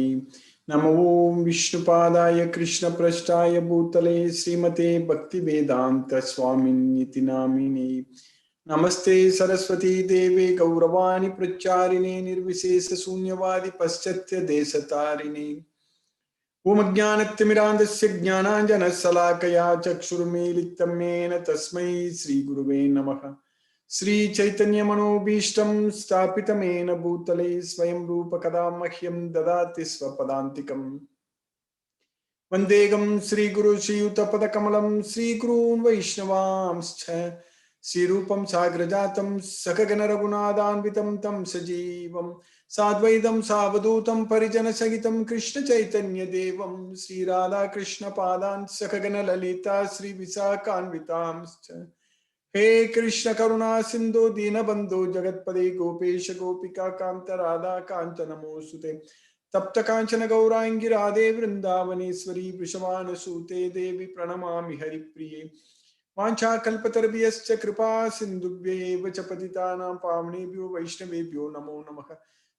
नमो विष्णुपादाय कृष्णप्रष्टाय भूतले श्रीमते भक्तिवेदांत स्वामिन्निति नामिने। नमस्ते सरस्वती देवे गौरवाणी प्रचारिणे निर्विशेष शून्यवादी पश्चात्य देशतारिणे। ओम अज्ञानतिमिरान्धस्य ज्ञानाञ्जनशलाकया चक्षुर्मीलितं येन तस्मै श्रीगुरुवे नमः। श्री चैतन्य मनोभीष्टं स्थापितमेन भूतले स्वयं रूप कदा मह्यं ददाति स्वपदान्तिकम्। वन्देगं श्रीगुरु श्रीयुतपदकमलं श्रीगुरून् वैष्णवांश्च श्रीरूपं साग्रजातं सकगण रघुनाथान्वितं तं सजीवं साद्वैतं सावधूतं परिजनसहितं कृष्ण चैतन्य देवं श्रीराधा कृष्ण पादान् सकगण ललिता श्रीविशाखान्वितांश्च। हे कृष्ण करुणा सिंधु दीनबंधु जगतपदे गोपेश गोपिका कांत राधा कांत नमोस्तुते। तप्त कांचन गौरांगी राधे वृंदावनेश्वरी वृषभानुसूते देवी प्रणमामि हरिप्रिये। वाञ्छाकल्पतरुभ्यश्च कृपा सिन्धुभ्येव च पतितानां पावनेभ्यो वैष्णवेभ्यो नमो नमः।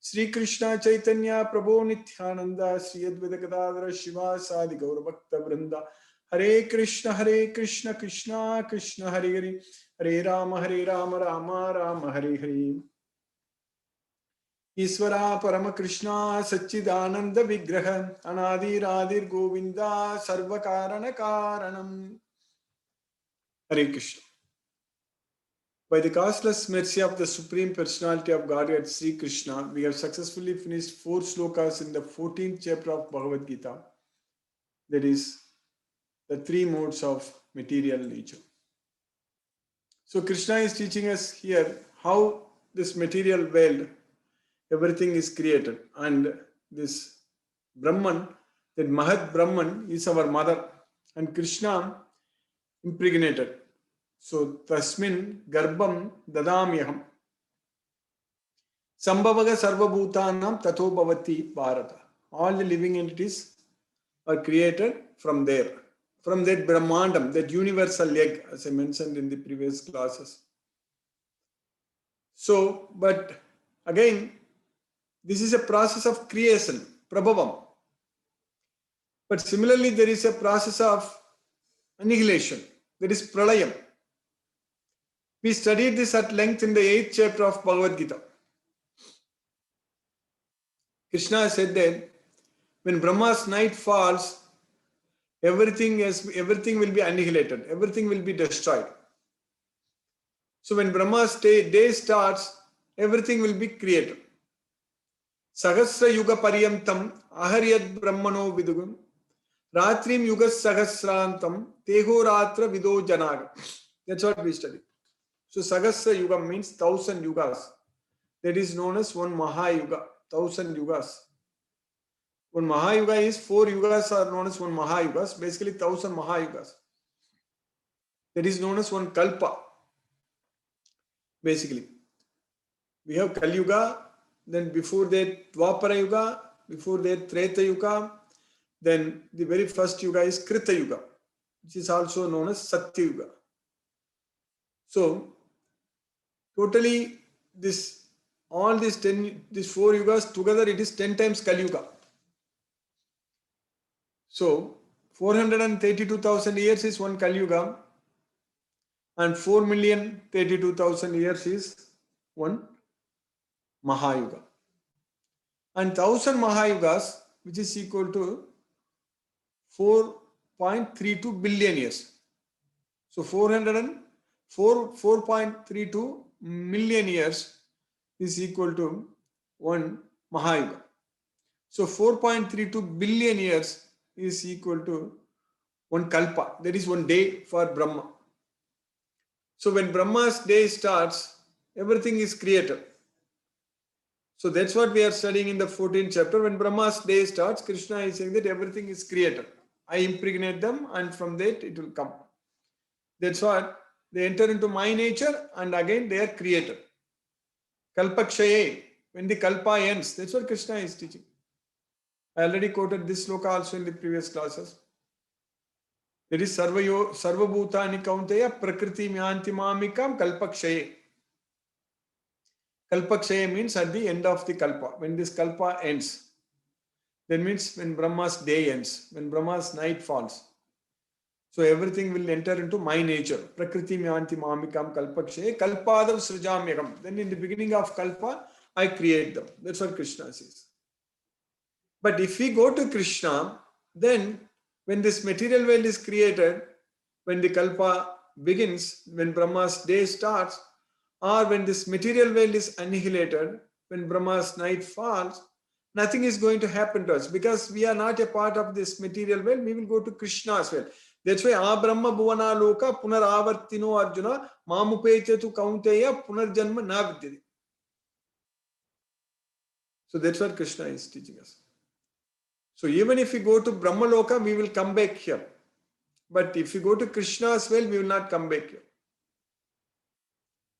श्रीकृष्ण चैतन्य प्रभो नित्यानंद श्री अद्वैत गदाधर शिवासादि गौरभक्तवृंद। हरे कृष्ण कृष्ण कृष्ण हरे हरे, हरे राम राम राम हरे हरे। ईश्वरा परम कृष्णा सच्चिदानंद विग्रह अनादिरादिर गोविंदा सर्व कारण कारणम। हरे Krishna. By the causeless mercy of the Supreme Personality of Godhead, Sri Krishna, we have successfully finished 4 slokas in the 14th chapter of Bhagavad Gita. That is, the 3 modes of material nature. So Krishna is teaching us here how this material world, everything is created, and this Brahman, that Mahat Brahman is our mother, and Krishna impregnated. So tasmin garbham dadamyaham sambhavaga sarvabhutanam tato bhavati bharata. All the living entities are created from there, from that Brahmandam, that universal egg, as I mentioned in the previous classes. So, but again, this is a process of creation, prabhavam. But similarly, there is a process of annihilation, that is pralayam. We studied this at length in the 8th chapter of Bhagavad Gita. Krishna said that when Brahma's night falls, everything will be annihilated, everything will be destroyed. So when Brahma's day starts, everything will be created. Sahasra yuga paryantam aharyad brahmano vidugam ratrim yuga sahasrantam teho ratra vido janaga. That's what we study. So Sahasra yuga means 1000 yugas. That is known as one Mahayuga, 1000 yugas. One Mahayuga is 4 yugas are known as one Mahayugas, basically 1000 Mahayugas. That is known as one Kalpa. Basically, we have Kali Yuga, then before that Dwapara Yuga, before that Treta Yuga, then the very first Yuga is Krita Yuga, which is also known as Satya Yuga. So, totally all these 4 yugas together, it is 10 times Kali Yuga. So 432,000 years is one Kali Yuga, and 4,032,000 years is one Mahayuga. And 1000 Mahayugas, which is equal to 4.32 billion years. So 4.32 million years is equal to one Mahayuga. So 4.32 billion years is equal to one Kalpa, that is one day for Brahma. So when Brahma's day starts, everything is created. So that's what we are studying in the 14th chapter. When Brahma's day starts, Krishna is saying that everything is created. I impregnate them, and from that it will come. That's what they enter into my nature, and again they are created. Kalpakshaye, when the Kalpa ends, that's what Krishna is teaching. I already quoted this sloka also in the previous classes. That is sarvabhutani kaunteya prakriti myanti mamikam kalpakshaye. Kalpakshaye means at the end of the kalpa, when this kalpa ends. That means when Brahma's day ends, when Brahma's night falls. So everything will enter into my nature. Prakriti myanti mamikam kalpakshe kalpadav srijamyagam. Then in the beginning of kalpa, I create them. That's what Krishna says. But if we go to Krishna, then when this material world is created, when the kalpa begins, when Brahma's day starts, or when this material world is annihilated, when Brahma's night falls, nothing is going to happen to us because we are not a part of this material world. We will go to Krishna as well. That's why Brahma Bhuvana Loka Punaravartino Arjuna Mamupechetu Kaunteya Punarjanma Navidyate. So that's what Krishna is teaching us. So even if we go to Brahma Loka, we will come back here. But if we go to Krishna as well, we will not come back here.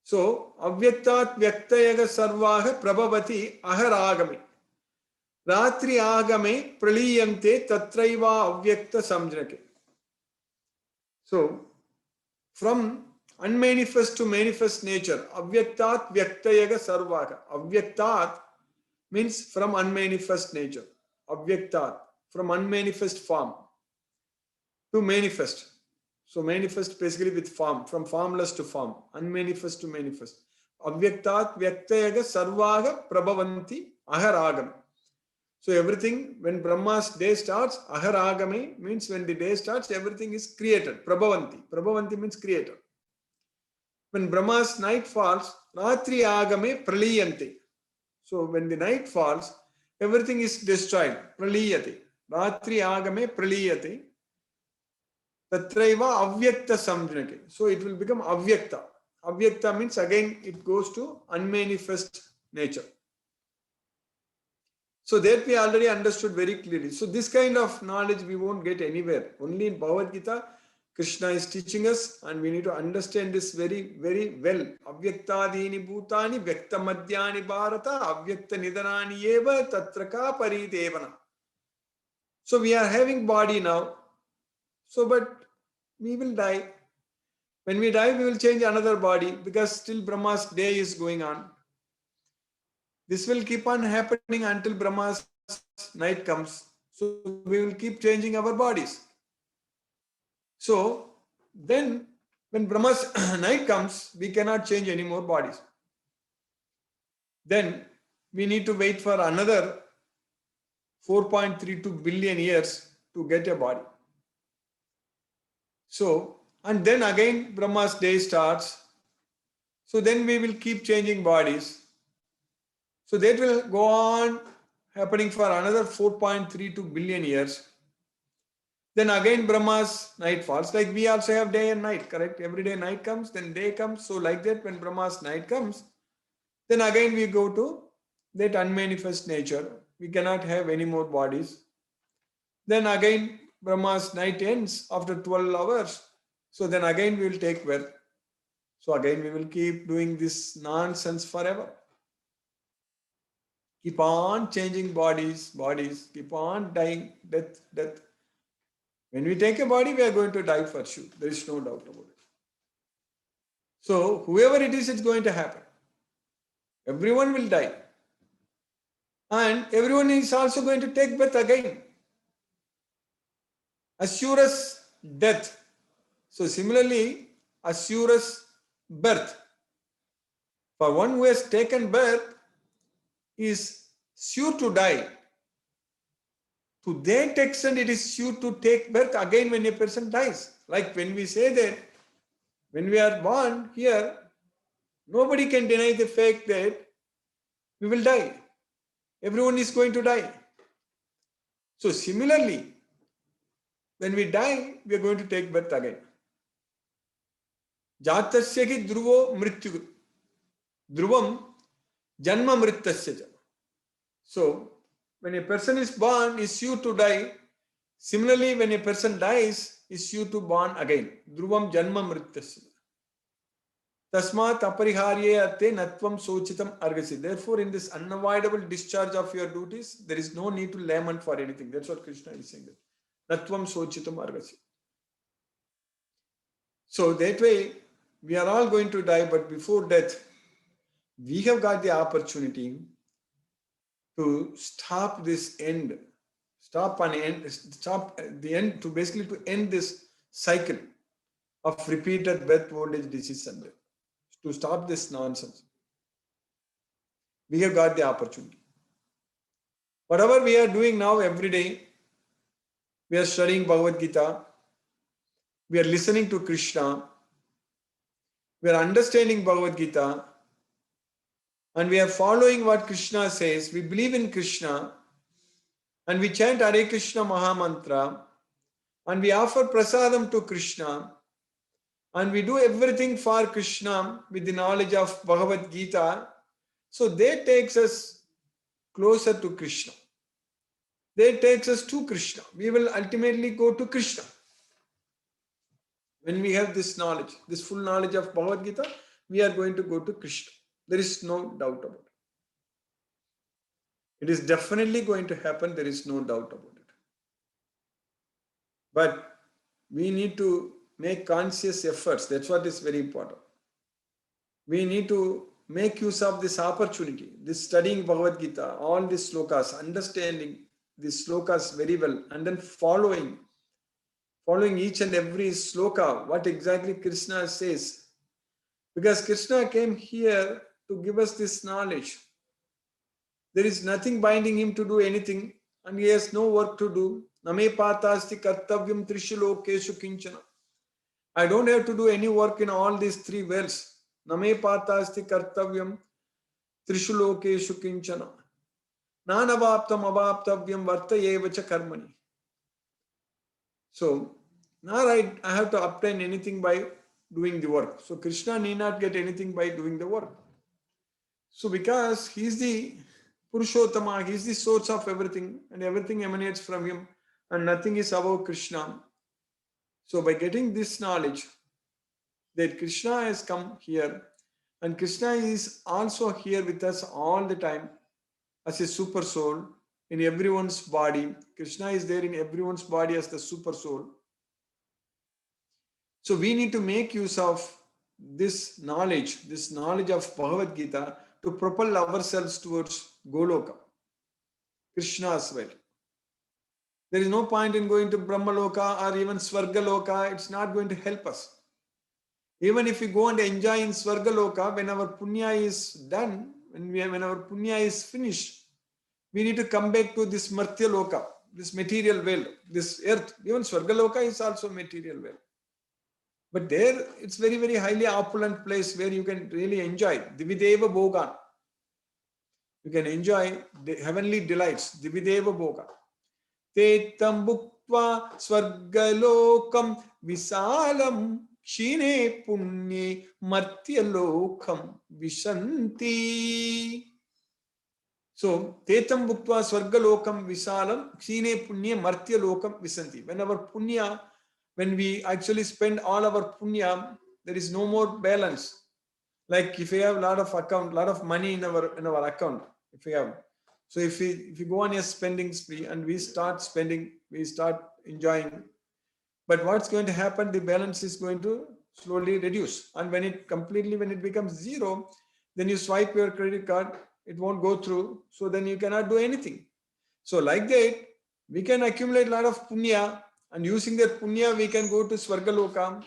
So Avyaktat Vyaktayaga Sarvaha Prabhavati Aharagami. Ratri Agame Praliyante Tatraiva Avyakta Samjnake. So from unmanifest to manifest nature, Avyaktat Vyaktayaga Sarvaha. Avyaktat means from unmanifest nature. Avyaktat, from unmanifest form to manifest. So manifest basically with form, from formless to form, unmanifest to manifest. Avyaktat Vyaktayaga Sarvaga Prabhavanti Aharagam. So everything, when Brahma's day starts, Aharagame means when the day starts, everything is created. Prabhavanti. Prabhavanti means created. When Brahma's night falls, Ratri Agame Praliyante. So when the night falls, everything is destroyed. Praliyate. Ratri Agame Praliyate. Tatraiva Avyakta Samjnake. So it will become Avyakta. Avyakta means again it goes to unmanifest nature. So that we already understood very clearly. So this kind of knowledge we won't get anywhere. Only in Bhagavad Gita, Krishna is teaching us and we need to understand this very, very well. Avyaktadini bhutani vyakta madhyani bharata avyakta nidanani eva tatraka paridevana. So we are having body now. So but we will die. When we die, we will change another body because still Brahma's day is going on. This will keep on happening until Brahma's night comes. So we will keep changing our bodies. So then when Brahma's night comes, we cannot change any more bodies. Then we need to wait for another 4.32 billion years to get a body. So, and then again Brahma's day starts. So then we will keep changing bodies. So that will go on happening for another 4.32 billion years. Then again Brahma's night falls. Like we also have day and night, correct? Every day night comes, then day comes. So like that when Brahma's night comes, then again we go to that unmanifest nature. We cannot have any more bodies. Then again Brahma's night ends after 12 hours. So then again we will take birth. So again we will keep doing this nonsense forever. Keep on changing bodies, keep on dying, death. When we take a body, we are going to die for sure. There is no doubt about it. So whoever it is, it's going to happen. Everyone will die. And everyone is also going to take birth again. Assurus death. So similarly, assurus birth. For one who has taken birth, is sure to die. To that extent, it is sure to take birth again when a person dies. Like when we say that, when we are born here, nobody can deny the fact that we will die. Everyone is going to die. So similarly, when we die, we are going to take birth again. Jatasya ki dhruvo mrityu. Dhruvam janma mritasya. So, when a person is born, is sure to die. Similarly, when a person dies, is sure to born again. Dhruvam janma mritasya. Tasmat apariharye arte natvam sochitam argasi. Therefore, in this unavoidable discharge of your duties, there is no need to lament for anything. That's what Krishna is saying. Natvam sochitam argasi. So that way, we are all going to die, but before death, we have got the opportunity to stop this end stop and end, stop at the end, to basically to end this cycle of repeated birth, old age, disease, and death. To stop this nonsense, we have got the opportunity. Whatever we are doing now every day, we are studying Bhagavad Gita, we are listening to Krishna, we are understanding Bhagavad Gita, and we are following what Krishna says. We believe in Krishna, and we chant Hare Krishna Mahamantra, and we offer prasadam to Krishna, and we do everything for Krishna with the knowledge of Bhagavad Gita. So that takes us closer to Krishna. That takes us to Krishna. We will ultimately go to Krishna. When we have this knowledge, this full knowledge of Bhagavad Gita, we are going to go to Krishna. There is no doubt about it. It is definitely going to happen. There is no doubt about it. But we need to make conscious efforts. That's what is very important. We need to make use of this opportunity, this studying Bhagavad Gita, all these slokas, understanding these slokas very well, and then following each and every sloka, what exactly Krishna says. Because Krishna came here to give us this knowledge. There is nothing binding him to do anything, and he has no work to do. Name patasti kartavyam trishu lokeshu kinchana. I don't have to do any work in all these three worlds. Name patasti kartavyam trishu lokeshu kinchana. Nanavaptam avaptavyam vartayevacha karmani. So, now I have to obtain anything by doing the work. So, Krishna need not get anything by doing the work. So, because he is the Purushottama, he is the source of everything, and everything emanates from him, and nothing is above Krishna. So, by getting this knowledge that Krishna has come here, and Krishna is also here with us all the time as a super soul in everyone's body. Krishna is there in everyone's body as the super soul. So we need to make use of this knowledge of Bhagavad Gita to propel ourselves towards Goloka, Krishna as well. There is no point in going to Brahmaloka or even Swargaloka. It's not going to help us. Even if we go and enjoy in Swargaloka, when our punya is done, when our punya is finished, we need to come back to this Martya Loka, this material world, this earth. Even Swargaloka is also material world. But there, it's very, very highly opulent place where you can really enjoy Divideva Bhogan. You can enjoy the heavenly delights, Divideva Bhoga. Tetam Bhuktva Swargalokam Visalam Kshine Punye Martya Lokam Vishanti. So, Tetam Bhuktva Swargalokam Visalam Kshine Punye Martya Lokam Visanti. When our punya, when we actually spend all our punya, there is no more balance. Like if we have a lot of money in our account, if we have. So if we go on a spending spree and we start spending, we start enjoying. But what's going to happen? The balance is going to slowly reduce. And when it becomes zero, then you swipe your credit card, it won't go through. So then you cannot do anything. So like that, we can accumulate a lot of punya, and using that punya, we can go to Swargaloka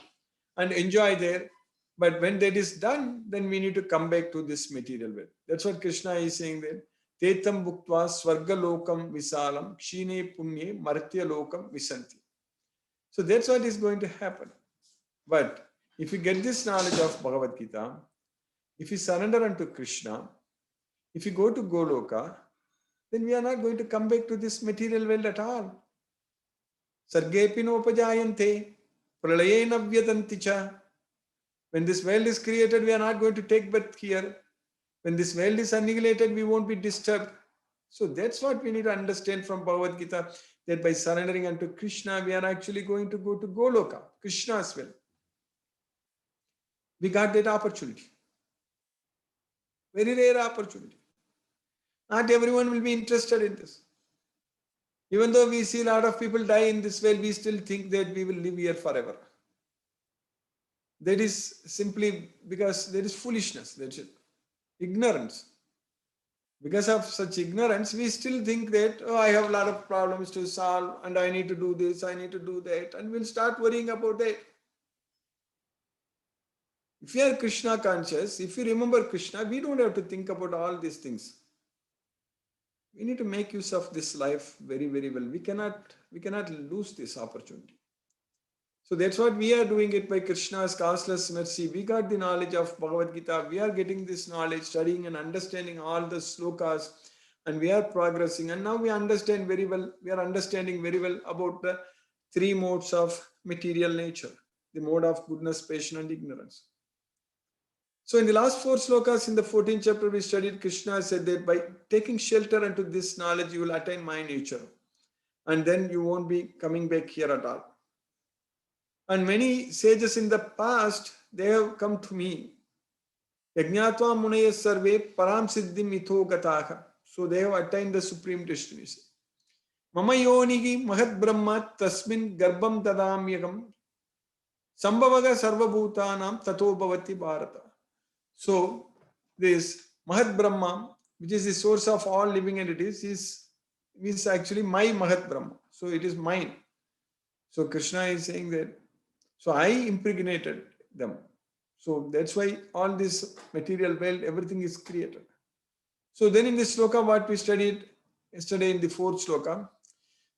and enjoy there. But when that is done, then we need to come back to this material world. That's what Krishna is saying there. Tetam bhuktva swargalokam visalam kshine punye martya lokam visanti. So that's what is going to happen. But if you get this knowledge of Bhagavad Gita, if you surrender unto Krishna, if you go to Goloka, then we are not going to come back to this material world at all. Sargepi nopajayante pralayena vyatanti cha. When this world is created, we are not going to take birth here. When this world is annihilated, we won't be disturbed. So that's what we need to understand from Bhagavad Gita, that by surrendering unto Krishna, we are actually going to go to Goloka, Krishna as well. We got that opportunity. Very rare opportunity. Not everyone will be interested in this. Even though we see a lot of people die in this world, we still think that we will live here forever. That is simply because there is foolishness, that's it. Ignorance. Because of such ignorance, we still think that, oh, I have a lot of problems to solve and I need to do this, I need to do that, and we'll start worrying about that. If you are Krishna conscious, if you remember Krishna, we don't have to think about all these things. We need to make use of this life very, very well. We cannot lose this opportunity. So that's what we are doing it by Krishna's causeless mercy. We got the knowledge of Bhagavad Gita. We are getting this knowledge, studying and understanding all the slokas, and we are progressing. And now we understand very well. We are understanding very well about the three modes of material nature: the mode of goodness, passion, and ignorance. So in the last four slokas in the 14th chapter, we studied Krishna said that by taking shelter into this knowledge, you will attain my nature. And then you won't be coming back here at all. And many sages in the past, they have come to me. Yajnatva munaya sarve param siddhim ito gataha. So they have attained the supreme destination. Mama yonigi mahat brahma tasmin garbham tadamyagam sambhavaga sarvabhutanam tato bhavati bharata. So this Mahat Brahma, which is the source of all living entities, is actually my Mahat Brahma. So it is mine. So Krishna is saying that, so I impregnated them. So that's why all this material world, everything is created. So then in this sloka, what we studied yesterday in the fourth sloka,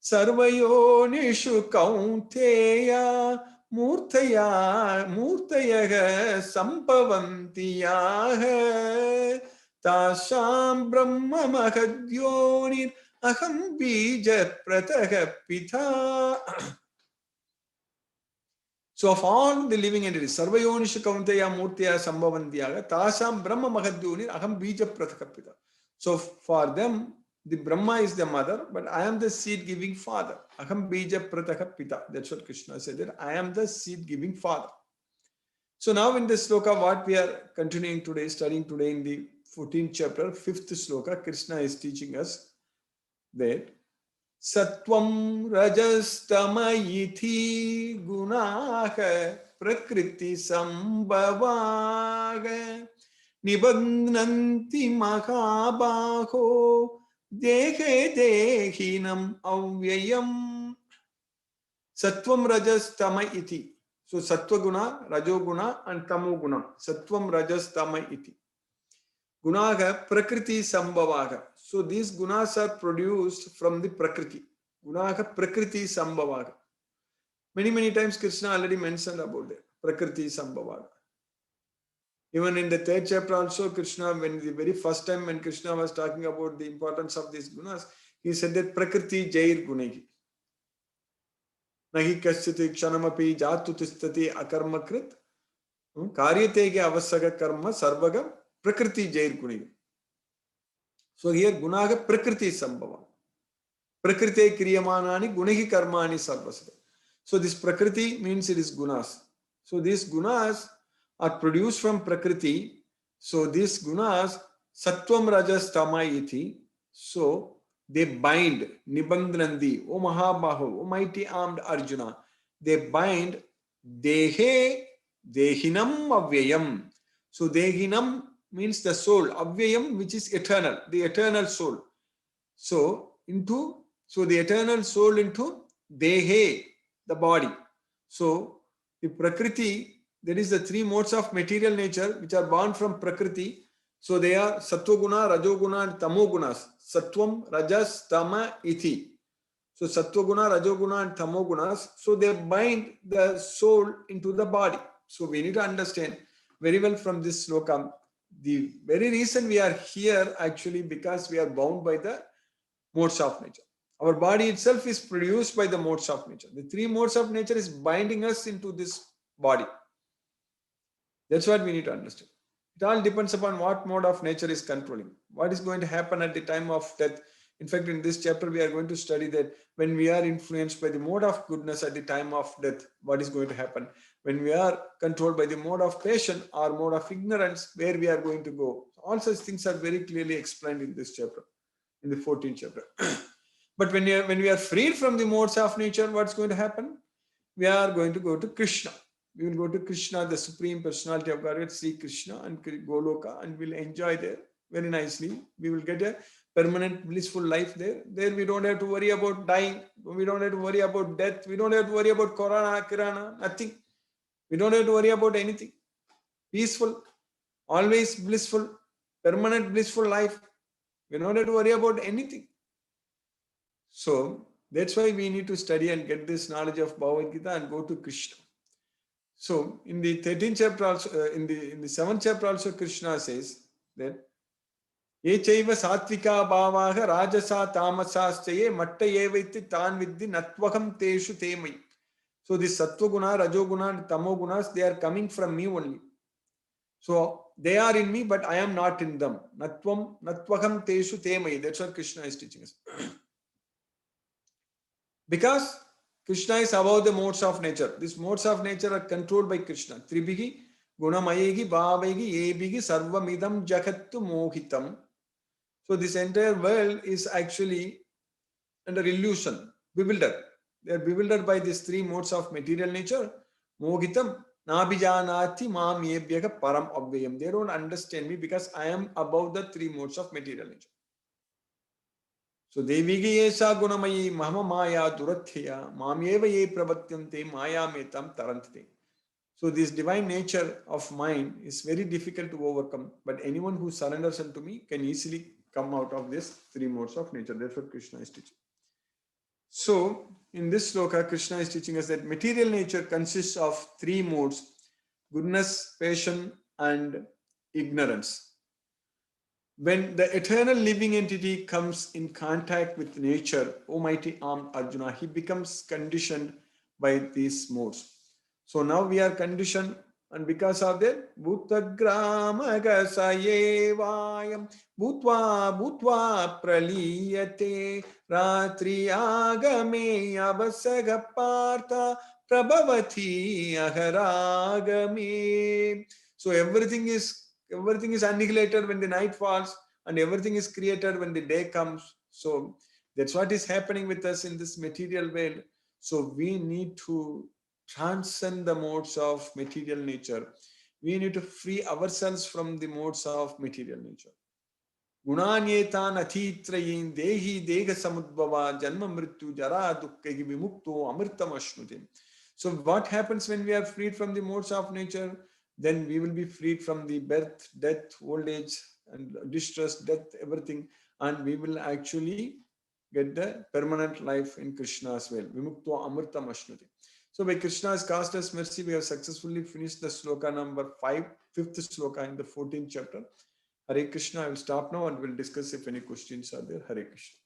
Sarvayonishu Kaunteya Murtaya Murtayaha Sampavantiyaha Tasham Brahma Mahadyonir Aham Bija Prataha Pitha. So of all the living entities, Sarvayonishu Kaunteya Murtaya Sambhavantiyaha Tasham Brahma Mahadyonir Aham Bija Prataha Pitha. So for them, the Brahma is the mother, but I am the seed-giving father. Aham bija prataka pita. That's what Krishna said, that I am the seed-giving father. So now in this sloka, what we are continuing today, studying today in the 14th chapter, 5th sloka, Krishna is teaching us that Sattvam Rajastamayithi Gunaha Prakriti Sambhavaga Nibandhanti Mahabaho Dehe dehinam avyayam. Sattvam rajas tama iti. So sattva guna, rajo guna, and tamo guna. Sattvam rajas tama iti. Gunaga prakriti sambhavaga. So these gunas are produced from the prakriti. Gunaga prakriti sambhavaga. Many times Krishna already mentioned about that. Prakriti sambhavaga. Even in the third chapter also, Krishna, when the very first time when Krishna was talking about the importance of these gunas, he said that Prakriti Jair Gunagi. Nahi kasyati kshanamapi jatu tistati akarmakrit karyatege avasaga karma sarvaga Prakriti Jair Gunagi. So here Gunaga Prakriti Sambhava. Prakriti Kriyamanani Gunagi Karmani Sarvasada. So this Prakriti means it is gunas. So these gunas are produced from Prakriti. So these gunas, Sattvam Rajas Tama iti. So they bind, Nibandhanandi, O Mahabaho, O mighty armed Arjuna. They bind Dehe, Dehinam Avyayam. So Dehinam means the soul, Avyayam, which is eternal, the eternal soul. So the eternal soul into Dehe, the body. So the Prakriti, there is the three modes of material nature which are born from Prakriti. So they are Sattva-guna, Rajo-guna, and Tamo-gunas. Sattvam, Rajas, Tama, Iti. So Sattva-guna, Rajo-guna, and Tamo-gunas. So they bind the soul into the body. So we need to understand very well from this sloka. The very reason we are here actually because we are bound by the modes of nature. Our body itself is produced by the modes of nature. The three modes of nature is binding us into this body. That's what we need to understand. It all depends upon what mode of nature is controlling. What is going to happen at the time of death. In fact, in this chapter, we are going to study that when we are influenced by the mode of goodness at the time of death, what is going to happen. When we are controlled by the mode of passion or mode of ignorance, where we are going to go. All such things are very clearly explained in this chapter, in the 14th chapter. But when we are freed from the modes of nature, what's going to happen? We are going to go to Krishna. We will go to Krishna, the Supreme Personality of Godhead, Sri Krishna, and Goloka, and we'll enjoy there. very nicely. We will get a permanent blissful life there. There we don't have to worry about dying. We don't have to worry about death. We don't have to worry about corona, kirana, nothing. We don't have to worry about anything. Peaceful, always blissful, permanent blissful life. We don't have to worry about anything. So that's why we need to study and get this knowledge of Bhagavad Gita and go to Krishna. So in the 13th chapter also, in the 7th chapter also, Krishna says that ye chaiva satvika bhavaha rajasa tamasaschaye matta evaitti tan viddhi natvakam teshu temai. So this sattva guna, rajo guna, and tamo gunas, they are coming from me only. So they are in me, but I am not in them. Natvakam teshu temai. That's what Krishna is teaching us. Because Krishna is above the modes of nature. These modes of nature are controlled by Krishna. Tribhigi, gunamayegi, bhavegi, ebhigi, sarvamidam jagattu mohitam. So this entire world is actually under illusion, bewildered. They are bewildered by these three modes of material nature. Mohitam, nabijanati mam yebhyaga param abhyayam. They don't understand me because I am above the three modes of material nature. So Devigi Yesa Gunamayi Mahama Maya Durathya Mamyeva Ye Prabatyante Maya Metam Tarantite. So this divine nature of mine is very difficult to overcome, but anyone who surrenders unto me can easily come out of these three modes of nature. That's what Krishna is teaching. So in this sloka, Krishna is teaching us that material nature consists of three modes: goodness, passion, and ignorance. When the eternal living entity comes in contact with nature, Almighty armed Arjuna, he becomes conditioned by these modes. So now we are conditioned, and because of that, Bhutagrama Sayevayam Bhutva Praliyate Ratri Agame Abasaga Partha Prabhavati Aharagame. So everything is annihilated when the night falls, and everything is created when the day comes. So that's what is happening with us in this material world. So we need to transcend the modes of material nature. We need to free ourselves from the modes of material nature. Gunanyetan athitrayin dehi dega samudbhava janma mrityu jara dukkhi vimukto amritam ashnutim. So what happens when we are freed from the modes of nature? Then we will be freed from the birth, death, old age, and distress, death, everything, and we will actually get the permanent life in Krishna as well. Vimukto amritam ashnuti. So by Krishna's cast mercy, we have successfully finished the sloka number 5, fifth sloka in the 14th chapter. Hare Krishna. I will stop now and we'll discuss if any questions are there. Hare Krishna.